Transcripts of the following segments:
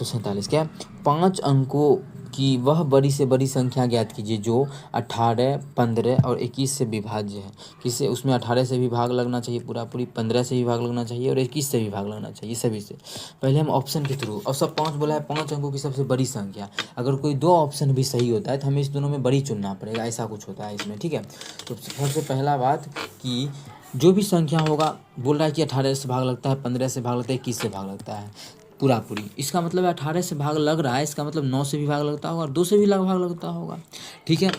147 क्या 5 अंकों की वह बड़ी से बड़ी संख्या ज्ञात कीजिए जो 18, 15 और 21 से विभाज्य है। किससे? उसमें 18 से भी भाग लगना चाहिए पूरी, 15 से भी भाग लगना चाहिए और 21 से भी भाग लगना चाहिए सभी से। पहले हम ऑप्शन के थ्रू, और सब 5 बोला है, 5 अंकों की सबसे बड़ी संख्या। अगर कोई 2 ऑप्शन भी सही होता है तो हमें इस दोनों में बड़ी चुनना पड़ेगा, ऐसा कुछ होता है इसमें, ठीक है। तो सबसे पहला बात कि जो भी संख्या होगा, बोल रहा है कि 18 से भाग लगता है, 15 से भाग लगता है, 21 से भाग लगता है पूरी। इसका मतलब है 18 से भाग लग रहा है, इसका मतलब 9 से भी भाग लगता होगा और 2 से भी भाग लगता होगा, ठीक है।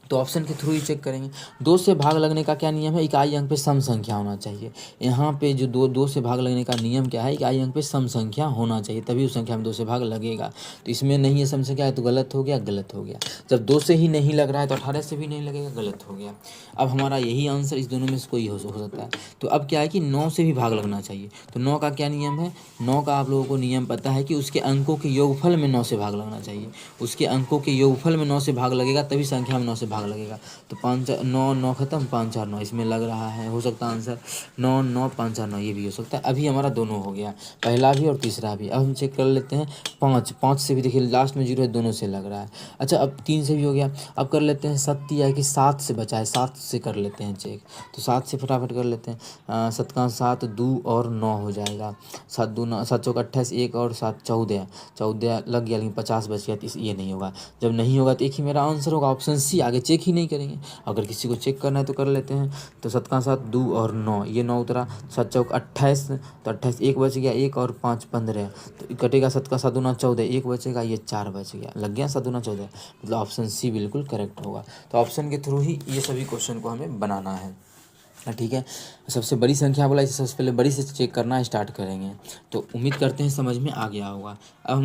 तो ऑप्शन के थ्रू ही चेक करेंगे। 2 से भाग लगने का क्या नियम है? इकाई अंक पे सम संख्या होना चाहिए। यहाँ पे जो दो से भाग लगने का नियम क्या है? इकाई अंक पे सम संख्या होना चाहिए, तभी उस संख्या में 2 से भाग लगेगा। तो इसमें नहीं है सम संख्या है तो गलत हो गया। जब 2 से ही नहीं लग रहा है तो 18 से भी नहीं लगेगा, गलत हो गया। अब हमारा यही आंसर इस दोनों में से कोई हो सकता है। तो अब क्या है कि 9 से भी भाग लगना चाहिए। तो 9 का क्या नियम है? 9 का आप लोगों को नियम पता है कि उसके अंकों के योगफल में 9 से भाग लगना चाहिए। उसके अंकों के योगफल में 9 से भाग लगेगा तभी संख्या में 9 से भाग लगेगा। तो 5 9 9 खत्म, 5 4 9 इसमें लग रहा है, हो सकता है आंसर 9 9 5 4 9 ये भी हो सकता है। अभी हमारा दोनों हो गया, पहला भी और तीसरा भी। अब हम चेक कर लेते हैं 5 से भी, देखिए लास्ट में 0 है, दोनों से लग रहा है। अच्छा, अब 3 से भी हो गया। अब कर लेते हैं 7 या कि 7 से बचा है, 7 से कर लेते हैं चेक। तो 7 से फटाफट कर लेते हैं। 7 का 7 2 और 9 हो जाएगा। 7 2 9 7 चौक 28, 1 और 7 14 14 लग गया, लेकिन 50 बच गया। तो ये नहीं होगा। जब नहीं होगा तो एक ही मेरा आंसर होगा, ऑप्शन सी। आगे चेक ही नहीं करेंगे। अगर किसी को चेक करना है तो कर लेते हैं। तो 7 का 7 2 और 9, ये 9 उतरा। 7 चौक 28, तो 28 1 बच गया, 1 और 5 15, तो कटेगा 7 का 7 दूना 14, 1 बचेगा, ये 4 बच गया, लग गया 7 दूना 14। मतलब ऑप्शन सी बिल्कुल करेक्ट होगा। तो ऑप्शन के थ्रू ही ये सभी क्वेश्चन को हमें बनाना है, ठीक है। सबसे बड़ी संख्या बोला, इसे सबसे पहले बड़ी से चेक करना स्टार्ट करेंगे। तो उम्मीद करते हैं समझ में आ गया होगा। अब